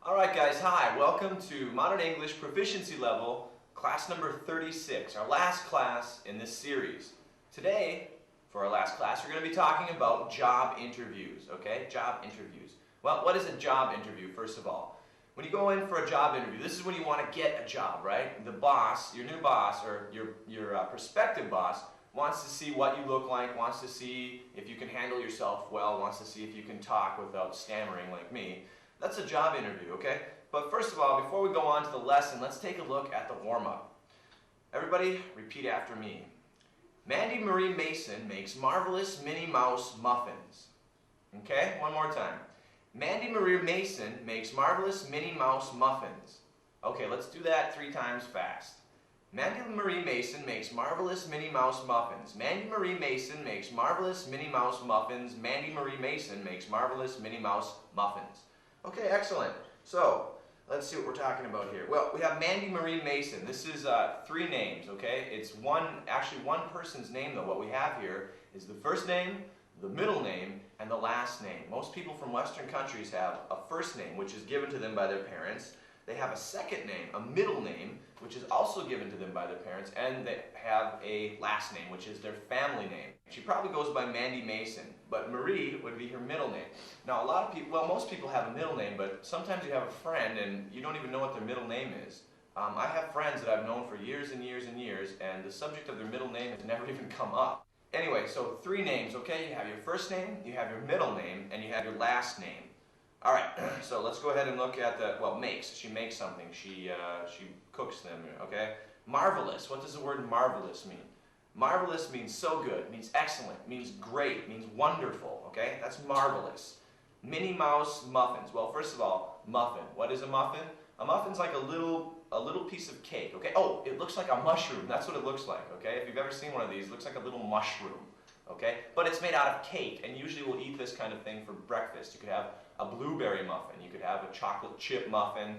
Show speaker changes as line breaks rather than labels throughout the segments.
Alright guys, hi. Welcome to Modern English Proficiency Level, class number 36, our last class in this series. Today, for our last class, we're going to be talking about job interviews, okay? Job interviews. Well, what is a job interview, first of all? When you go in for a job interview, this is when you want to get a job, right? The boss, your new boss, or your prospective boss, wants to see what you look like, wants to see if you can handle yourself well, wants to see if you can talk without stammering like me. That's a job interview, okay? But first of all, before we go on to the lesson, let's take a look at the warm-up. Everybody, repeat after me. Mandy Marie Mason makes marvelous Minnie Mouse muffins. Okay, one more time. Mandy Marie Mason makes marvelous Minnie Mouse muffins. Okay, let's do that 3 times fast. Mandy Marie Mason makes marvelous Minnie Mouse muffins. Mandy Marie Mason makes marvelous Minnie Mouse muffins. Mandy Marie Mason makes marvelous Minnie Mouse muffins. Okay, excellent. So, let's see what we're talking about here. Well, we have Mandy Marie Mason. This is 3 names, okay? It's actually one person's name though. What we have here is the first name, the middle name, and the last name. Most people from Western countries have a first name, which is given to them by their parents. They have a second name, a middle name, which is also given to them by their parents, and they have a last name, which is their family name. She probably goes by Mandy Mason, but Marie would be her middle name. Now, a lot of people, well, most people have a middle name, but sometimes you have a friend and you don't even know what their middle name is. I have friends that I've known for years and years and years, and the subject of their middle name has never even come up. Anyway, so 3 names, okay? You have your first name, you have your middle name, and you have your last name. All right, so let's go ahead and look at the, well, makes. She makes something. She cooks them, okay? Marvelous. What does the word marvelous mean? Marvelous means so good, means excellent, means great, means wonderful, okay? That's marvelous. Minnie Mouse muffins. Well, first of all, muffin. What is a muffin? A muffin's like a little piece of cake, okay? Oh, it looks like a mushroom. That's what it looks like, okay? If you've ever seen one of these, it looks like a little mushroom, okay? But it's made out of cake, and usually we'll eat this kind of thing for breakfast. You could have a blueberry muffin. You could have a chocolate chip muffin.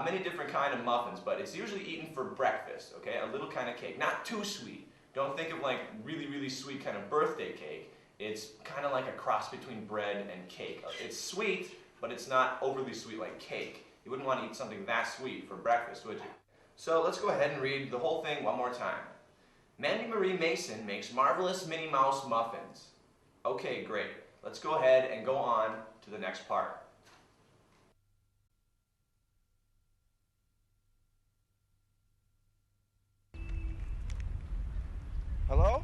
Many different kind of muffins, but it's usually eaten for breakfast, okay? A little kind of cake. Not too sweet. Don't think of like really, really sweet kind of birthday cake. It's kind of like a cross between bread and cake. It's sweet, but it's not overly sweet like cake. You wouldn't want to eat something that sweet for breakfast, would you? So let's go ahead and read the whole thing one more time. Mandy Marie Mason makes marvelous Minnie Mouse muffins. Okay, great. Let's go ahead and go on to the next part.
Hello?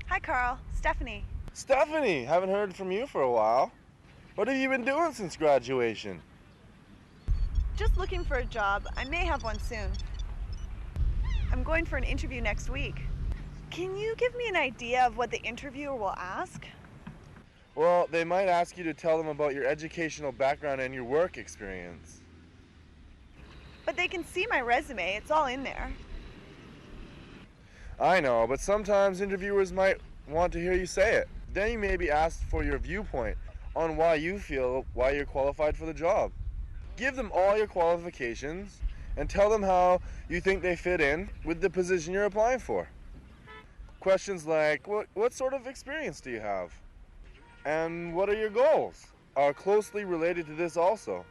Hi, Carl. Stephanie.
Stephanie, haven't heard from you for a while. What have you been doing since graduation?
Just looking for a job. I may have one soon. I'm going for an interview next week. Can you give me an idea of what the interviewer will ask?
Well, they might ask you to tell them about your educational background and your work experience.
But they can see my resume. It's all in there.
I know, but sometimes interviewers might want to hear you say it. Then you may be asked for your viewpoint on why you feel you're qualified for the job. Give them all your qualifications and tell them how you think they fit in with the position you're applying for. Questions like, what sort of experience do you have? And what are your goals? Are closely related to this also.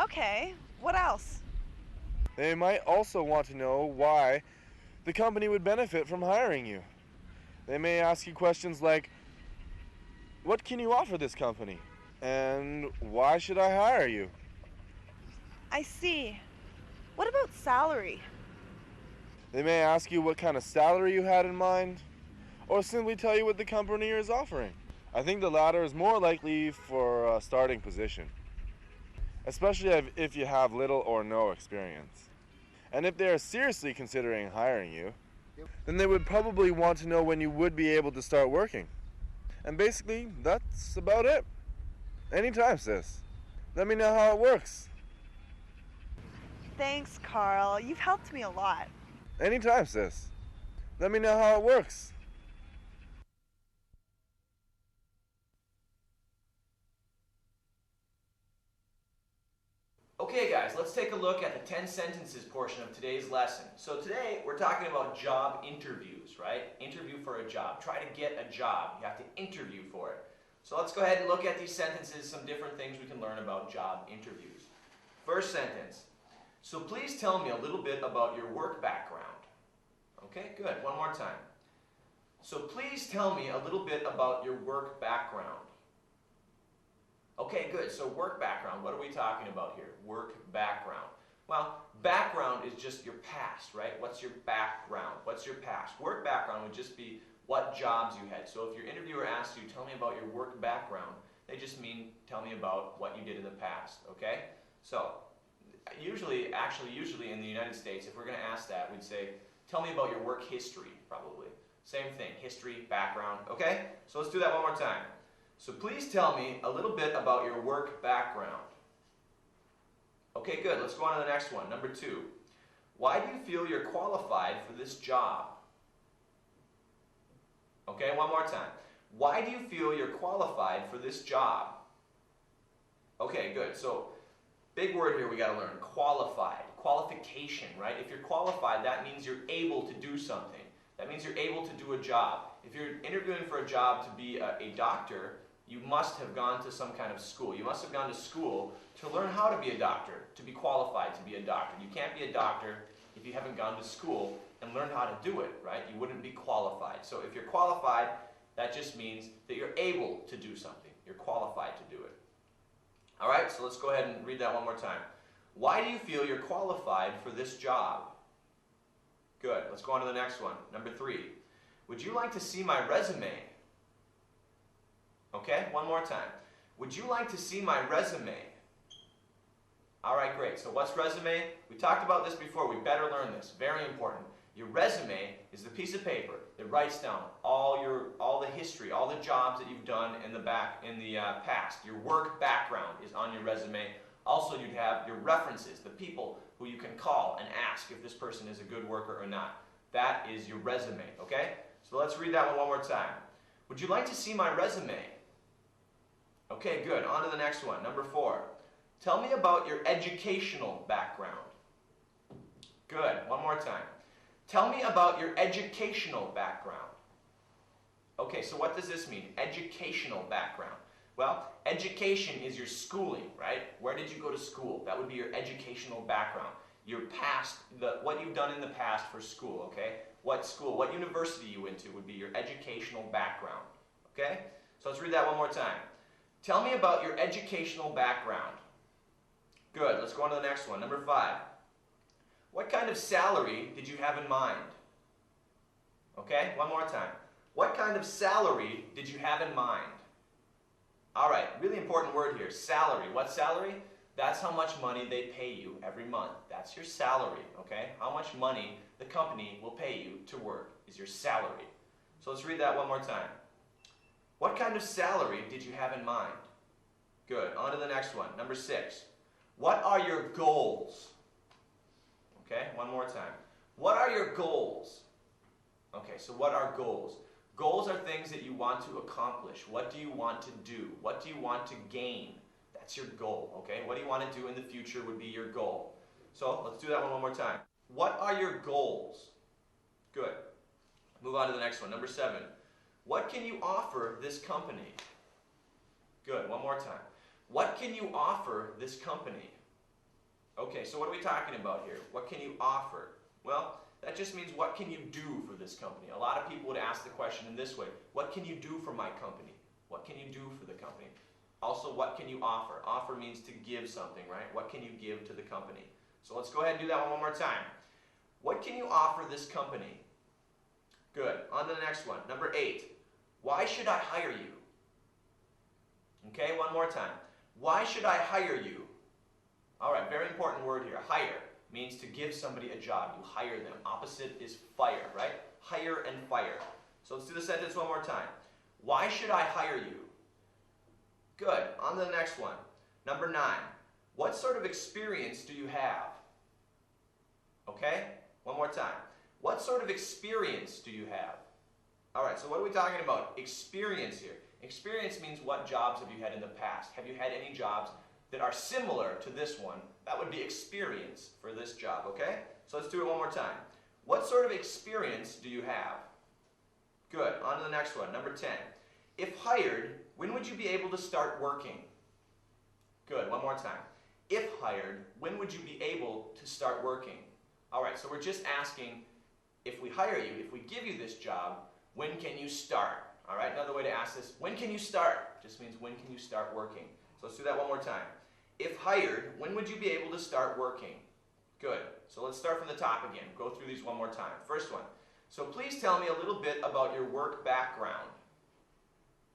Okay, what else?
They might also want to know why the company would benefit from hiring you. They may ask you questions like, what can you offer this company? And why should I hire you?
I see. What about salary?
They may ask you what kind of salary you had in mind, or simply tell you what the company is offering. I think the latter is more likely for a starting position, especially if you have little or no experience. And if they are seriously considering hiring you, then they would probably want to know when you would be able to start working. And basically, that's about it. Anytime, sis. Let me know how it works.
Thanks, Carl. You've helped me a lot.
Anytime, sis. Let me know how it works.
Okay guys, let's take a look at the 10 sentences portion of today's lesson. So today we're talking about job interviews, right? Interview for a job. Try to get a job. You have to interview for it. So let's go ahead and look at these sentences, some different things we can learn about job interviews. First sentence. So please tell me a little bit about your work background. Okay, good. One more time. So please tell me a little bit about your work background. Okay, good. So work background, what are we talking about here? Work background. Well, background is just your past, right? What's your background? What's your past? Work background would just be what jobs you had. So if your interviewer asks you, tell me about your work background, they just mean tell me about what you did in the past, okay? So usually in the United States, if we're going to ask that, we'd say, tell me about your work history, probably. Same thing, history, background, okay? So let's do that one more time. So please tell me a little bit about your work background. Okay, good. Let's go on to the next one. Number 2. Why do you feel you're qualified for this job? Okay, one more time. Why do you feel you're qualified for this job? Okay, good. So, big word here we got to learn. Qualified. Qualification, right? If you're qualified, that means you're able to do something. That means you're able to do a job. If you're interviewing for a job to be a doctor, you must have gone to some kind of school. You must have gone to school to learn how to be a doctor, to be qualified to be a doctor. You can't be a doctor if you haven't gone to school and learned how to do it, right? You wouldn't be qualified. So if you're qualified, that just means that you're able to do something. You're qualified to do it. All right, so let's go ahead and read that one more time. Why do you feel you're qualified for this job? Good. Let's go on to the next one. Number 3. Would you like to see my resume? Okay, one more time. Would you like to see my resume? All right, great. So what's resume? We talked about this before. We better learn this. Very important. Your resume is the piece of paper that writes down all the history, all the jobs that you've done in the past. Your work background is on your resume. Also, you'd have your references, the people who you can call and ask if this person is a good worker or not. That is your resume, okay? So let's read that one more time. Would you like to see my resume? Okay, good. On to the next one. Number 4. Tell me about your educational background. Good. One more time. Tell me about your educational background. Okay, so what does this mean? Educational background. Well, education is your schooling, right? Where did you go to school? That would be your educational background. Your past, what you've done in the past for school, okay? What school, what university you went to would be your educational background, okay? So let's read that one more time. Tell me about your educational background. Good, let's go on to the next one. Number 5. What kind of salary did you have in mind? Okay, one more time. What kind of salary did you have in mind? All right, really important word here, salary. What salary? That's how much money they pay you every month. That's your salary, okay? How much money the company will pay you to work is your salary. So let's read that one more time. What kind of salary did you have in mind? Good, on to the next one. Number 6. What are your goals? Okay, one more time. What are your goals? Okay, so what are goals? Goals are things that you want to accomplish. What do you want to do? What do you want to gain? That's your goal, okay? What do you want to do in the future would be your goal. So let's do that one more time. What are your goals? Good. Move on to the next one. Number 7. What can you offer this company? Good. One more time. What can you offer this company? Okay, so what are we talking about here? What can you offer? Well, that just means what can you do for this company? A lot of people would ask the question in this way. What can you do for my company? What can you do for the company? Also, what can you offer? Offer means to give something, right? What can you give to the company? So let's go ahead and do that one more time. What can you offer this company? Good. On to the next one. Number 8. Why should I hire you? Okay, one more time. Why should I hire you? All right, very important word here. Hire means to give somebody a job. You hire them. Opposite is fire, right? Hire and fire. So let's do the sentence one more time. Why should I hire you? Good. On to the next one. Number 9. What sort of experience do you have? Okay? One more time. What sort of experience do you have? All right, so what are we talking about? Experience here. Experience means what jobs have you had in the past? Have you had any jobs that are similar to this one? That would be experience for this job, okay? So let's do it one more time. What sort of experience do you have? Good. On to the next one. Number 10. If hired, when would you be able to start working? Good, one more time. If hired, when would you be able to start working? All right, so we're just asking, if we hire you, if we give you this job, when can you start? All right, another way to ask this, when can you start? Just means when can you start working? So let's do that one more time. If hired, when would you be able to start working? Good. So let's start from the top again. Go through these one more time. First one. So please tell me a little bit about your work background.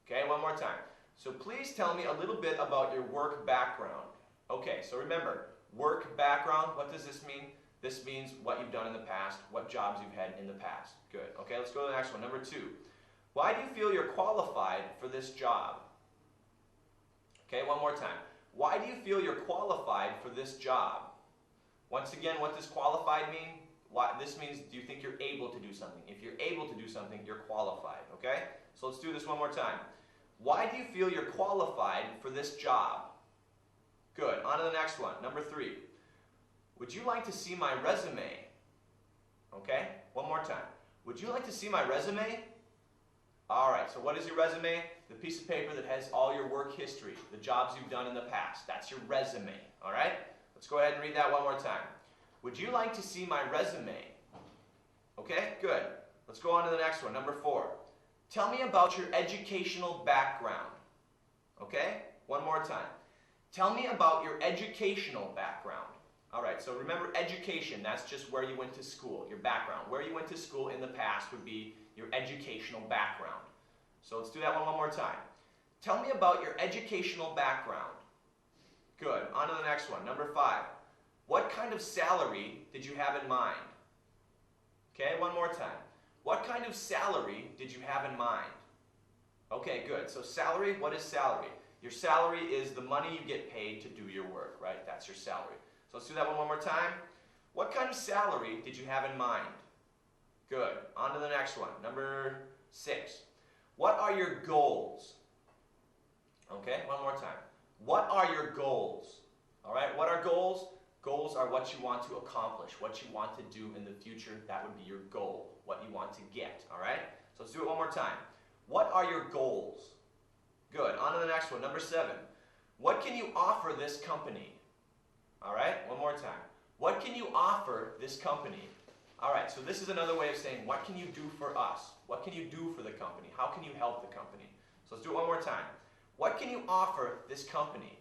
Okay, one more time. So please tell me a little bit about your work background. Okay, so remember, work background, what does this mean? This means what you've done in the past, what jobs you've had in the past. Good. Okay, let's go to the next one. Number 2. Why do you feel you're qualified for this job? Okay, one more time. Why do you feel you're qualified for this job? Once again, what does qualified mean? This means, do you think you're able to do something? If you're able to do something, you're qualified, okay? So let's do this one more time. Why do you feel you're qualified for this job? Good. On to the next one. Number 3. Would you like to see my resume? Okay, one more time. Would you like to see my resume? All right, so what is your resume? The piece of paper that has all your work history, the jobs you've done in the past. That's your resume, all right? Let's go ahead and read that one more time. Would you like to see my resume? Okay, good. Let's go on to the next one, number 4. Tell me about your educational background. Okay, one more time. Tell me about your educational background. All right, so remember education, that's just where you went to school, your background. Where you went to school in the past would be your educational background. So let's do that one more time. Tell me about your educational background. Good. On to the next one. Number 5. What kind of salary did you have in mind? Okay, one more time. What kind of salary did you have in mind? Okay, good. So salary, what is salary? Your salary is the money you get paid to do your work, right? That's your salary. So let's do that one more time. What kind of salary did you have in mind? Good. On to the next one. Number 6. What are your goals? Okay, one more time. What are your goals? All right, what are goals? Goals are what you want to accomplish, what you want to do in the future. That would be your goal, what you want to get, all right? So let's do it one more time. What are your goals? Good. On to the next one. Number 7. What can you offer this company? All right, one more time. What can you offer this company? All right, so this is another way of saying, what can you do for us? What can you do for the company? How can you help the company? So let's do it one more time. What can you offer this company?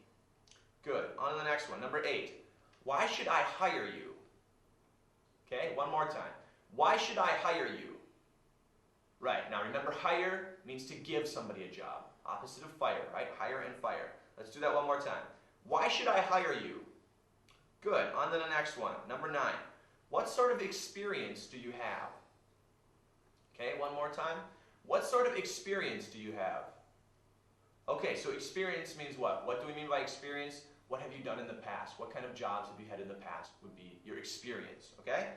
Good. On to the next one. Number 8. Why should I hire you? Okay, one more time. Why should I hire you? Right, now remember hire means to give somebody a job. Opposite of fire, right? Hire and fire. Let's do that one more time. Why should I hire you? Good, on to the next one. Number 9. What sort of experience do you have? Okay, one more time. What sort of experience do you have? Okay, so experience means what? What do we mean by experience? What have you done in the past? What kind of jobs have you had in the past would be your experience, okay?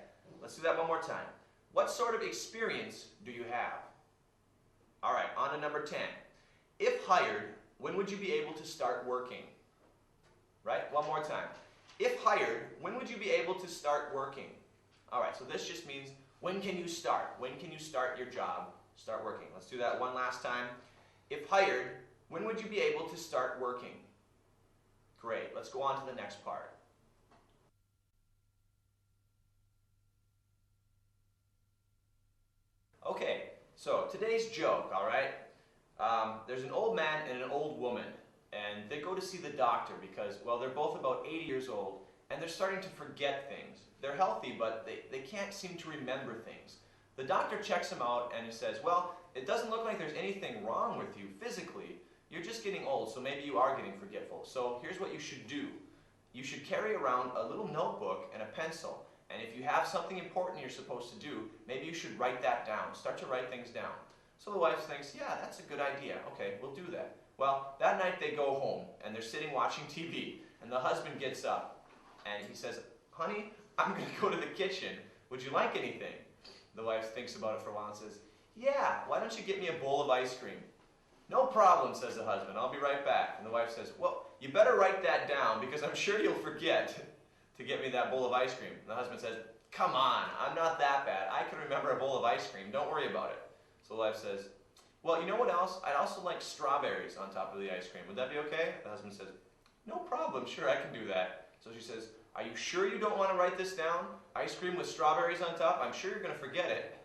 Let's do that one more time. What sort of experience do you have? All right, on to number 10. If hired, when would you be able to start working? Right, one more time. If hired, when would you be able to start working? All right, so this just means when can you start? When can you start your job, start working? Let's do that one last time. If hired, when would you be able to start working? Great, let's go on to the next part. Okay, so today's joke, all right? There's an old man and an old woman, and they go to see the doctor because, well, they're both about 80 years old, and they're starting to forget things. They're healthy, but they can't seem to remember things. The doctor checks them out, and he says, well, it doesn't look like there's anything wrong with you physically. You're just getting old, so maybe you are getting forgetful. So here's what you should do. You should carry around a little notebook and a pencil. And if you have something important you're supposed to do, maybe you should write that down. Start to write things down. So the wife thinks, yeah, that's a good idea. Okay, we'll do that. Well, that night they go home, and they're sitting watching TV. And the husband gets up, and he says, honey, I'm going to go to the kitchen. Would you like anything? The wife thinks about it for a while and says, yeah, why don't you get me a bowl of ice cream? No problem, says the husband. I'll be right back. And the wife says, well, you better write that down because I'm sure you'll forget to get me that bowl of ice cream. And the husband says, come on, I'm not that bad. I can remember a bowl of ice cream. Don't worry about it. So the wife says, Well, you know what else? I'd also like strawberries on top of the ice cream. Would that be okay? The husband says, no problem, sure, I can do that. So she says, are you sure you don't want to write this down? Ice cream with strawberries on top? I'm sure you're going to forget it.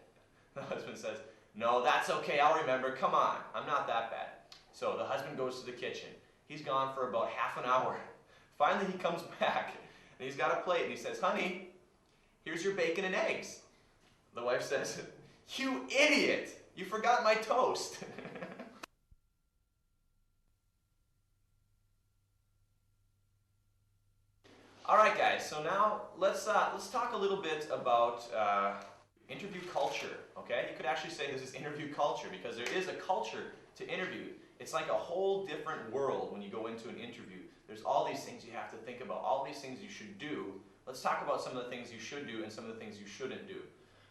The husband says, no, that's okay, I'll remember. Come on, I'm not that bad. So the husband goes to the kitchen. He's gone for about half an hour. Finally, he comes back, and he's got a plate, and he says, honey, here's your bacon and eggs. The wife says, you idiot! You forgot my toast. All right, guys. So now let's talk a little bit about interview culture. Okay, you could actually say this is interview culture because there is a culture to interview. It's like a whole different world when you go into an interview. There's all these things you have to think about, all these things you should do. Let's talk about some of the things you should do and some of the things you shouldn't do.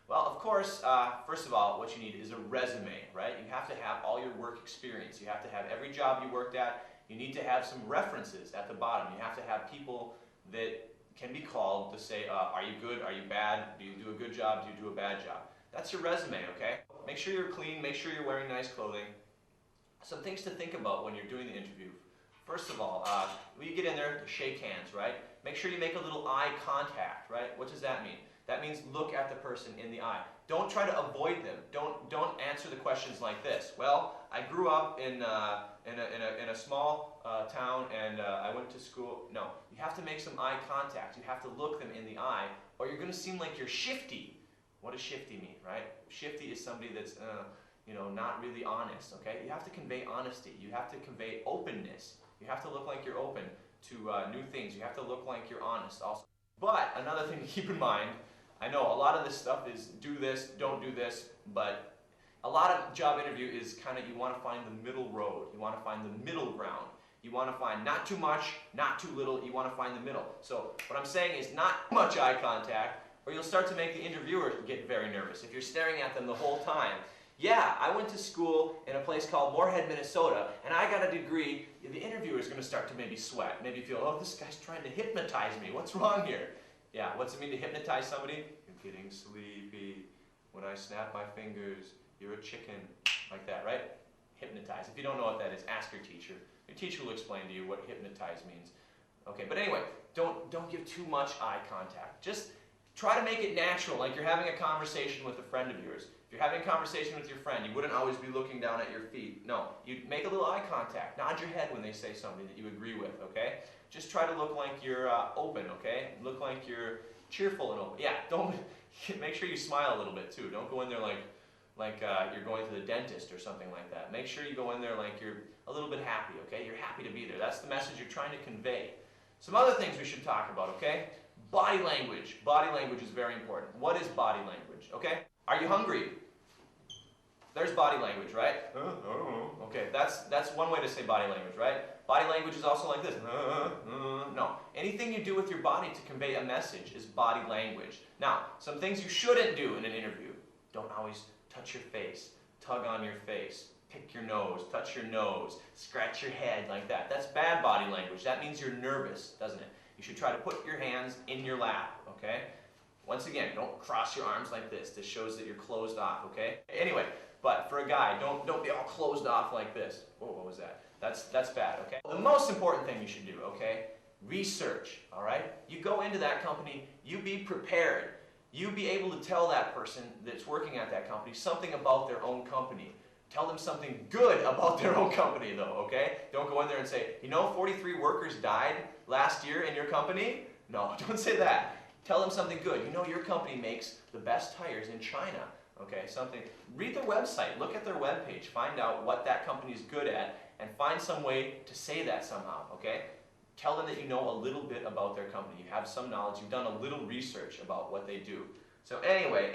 Well, of course, first of all, what you need is a resume, right? You have to have all your work experience. You have to have every job you worked at. You need to have some references at the bottom. You have to have people that can be called to say, are you good, are you bad, do you do a good job, do you do a bad job? That's your resume, okay? Make sure you're clean, make sure you're wearing nice clothing. Some things to think about when you're doing the interview. First of all, when you get in there, shake hands, right? Make sure you make a little eye contact, right? What does that mean? That means look at the person in the eye. Don't try to avoid them. Don't answer the questions like this. Well, I grew up in a small town and I went to school. No, you have to make some eye contact. You have to look them in the eye or you're going to seem like you're shifty. What does shifty mean, right? Shifty is somebody that's not really honest, okay? You have to convey honesty. You have to convey openness. You have to look like you're open to new things. You have to look like you're honest also. But another thing to keep in mind, I know a lot of this stuff is do this, don't do this, but a lot of job interview is kind of, you want to find the middle road. You want to find the middle ground. You want to find not too much, not too little. You want to find the middle. So what I'm saying is not much eye contact, or you'll start to make the interviewer get very nervous if you're staring at them the whole time. Yeah, I went to school in a place called Moorhead, Minnesota, and I got a degree. The interviewer is going to start to maybe sweat, maybe feel, oh, this guy's trying to hypnotize me. What's wrong here? Yeah, what's it mean to hypnotize somebody? You're getting sleepy. When I snap my fingers, you're a chicken. Like that, right? Hypnotize. If you don't know what that is, ask your teacher. Your teacher will explain to you what hypnotize means. Okay, but anyway, don't give too much eye contact. Just try to make it natural, like you're having a conversation with a friend of yours. If you're having a conversation with your friend, you wouldn't always be looking down at your feet. No, you make a little eye contact. Nod your head when they say something that you agree with, okay? Just try to look like you're open, okay? Look like you're cheerful and open. Yeah, don't make sure you smile a little bit too. Don't go in there like you're going to the dentist or something like that. Make sure you go in there like you're a little bit happy, okay? You're happy to be there. That's the message you're trying to convey. Some other things we should talk about, okay? Body language. Body language is very important. What is body language, okay? Are you hungry? There's body language, right? I don't know. Okay, that's one way to say body language, right? Body language is also like this. No. Anything you do with your body to convey a message is body language. Now, some things you shouldn't do in an interview. Don't always touch your face, tug on your face, pick your nose, touch your nose, scratch your head like that. That's bad body language. That means you're nervous, doesn't it? You should try to put your hands in your lap, okay? Once again, don't cross your arms like this. This shows that you're closed off, okay? Anyway, but for a guy, don't be all closed off like this. Whoa, what was that? That's bad, okay? The most important thing you should do, okay? Research, all right? You go into that company, you be prepared. You be able to tell that person that's working at that company something about their own company. Tell them something good about their own company, though, okay? Don't go in there and say, 43 workers died last year in your company? No, don't say that. Tell them something good. Your company makes the best tires in China, okay? Read their website, look at their webpage, find out what that company is good at, and find some way to say that somehow, okay? Tell them that you know a little bit about their company. You have some knowledge. You've done a little research about what they do. So anyway,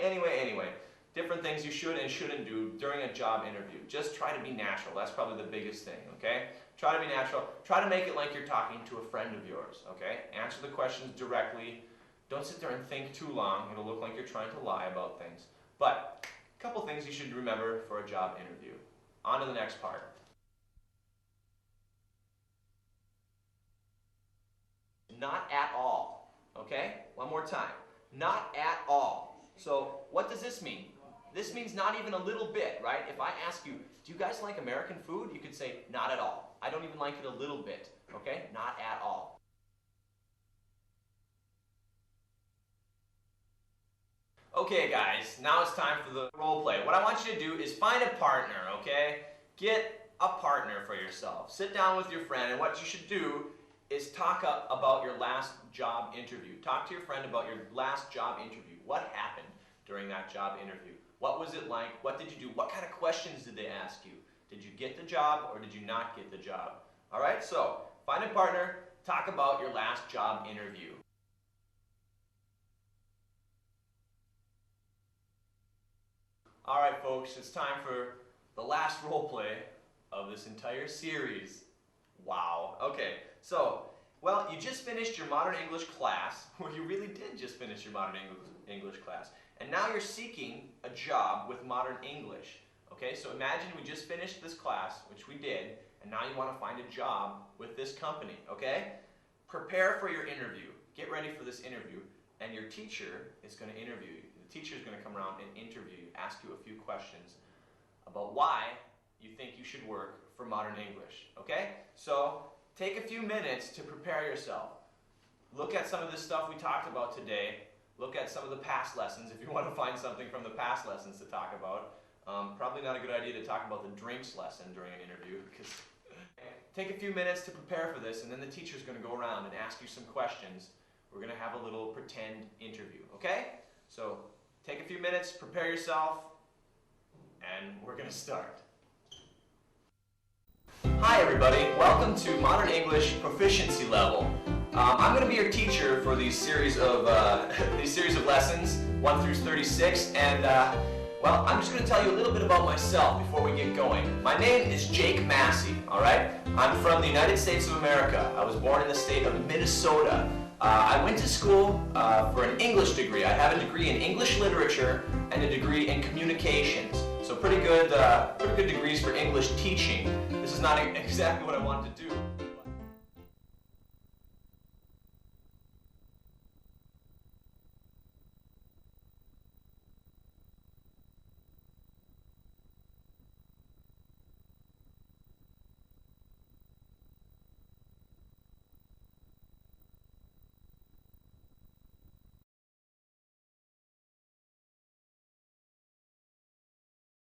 different things you should and shouldn't do during a job interview. Just try to be natural. That's probably the biggest thing, okay? Try to be natural. Try to make it like you're talking to a friend of yours, okay? Answer the questions directly. Don't sit there and think too long. It'll look like you're trying to lie about things. But a couple things you should remember for a job interview. On to the next part. Not at all, okay? One more time. Not at all. So what does this mean? This means not even a little bit, right? If I ask you, Do you guys like American food? You could say, not at all. I don't even like it a little bit, okay? Not at all. Okay guys, now it's time for the role play. What I want you to do is find a partner, okay? Get a partner for yourself. Sit down with your friend, and what you should do is talk about your last job interview. Talk to your friend about your last job interview. What happened during that job interview? What was it like? What did you do? What kind of questions did they ask you? Did you get the job or did you not get the job? All right, so find a partner, talk about your last job interview. All right, folks, it's time for the last role play of this entire series. Wow. Okay, so, well, you just finished your Modern English class. Well, you really did just finish your Modern English class. And now you're seeking a job with Modern English. Okay, so imagine we just finished this class, which we did, and now you want to find a job with this company, okay? Prepare for your interview. Get ready for this interview, and your teacher is going to interview you. The teacher is going to come around and interview you, ask you a few questions about why you think you should work for Modern English, okay? So take a few minutes to prepare yourself. Look at some of the stuff we talked about today. Look at some of the past lessons if you want to find something from the past lessons to talk about. Probably not a good idea to talk about the drinks lesson during an interview, because take a few minutes to prepare for this, and then the teacher's going to go around and ask you some questions. We're going to have a little pretend interview, okay? So take a few minutes, prepare yourself, and we're going to start. Hi everybody, welcome to Modern English Proficiency Level. I'm going to be your teacher for these series of lessons, 1 through 36, and well, I'm just going to tell you a little bit about myself before we get going. My name is Jake Massey, alright? I'm from the United States of America. I was born in the state of Minnesota. I went to school for an English degree. I have a degree in English literature and a degree in communications. So pretty good degrees for English teaching. This is not exactly what I wanted to do.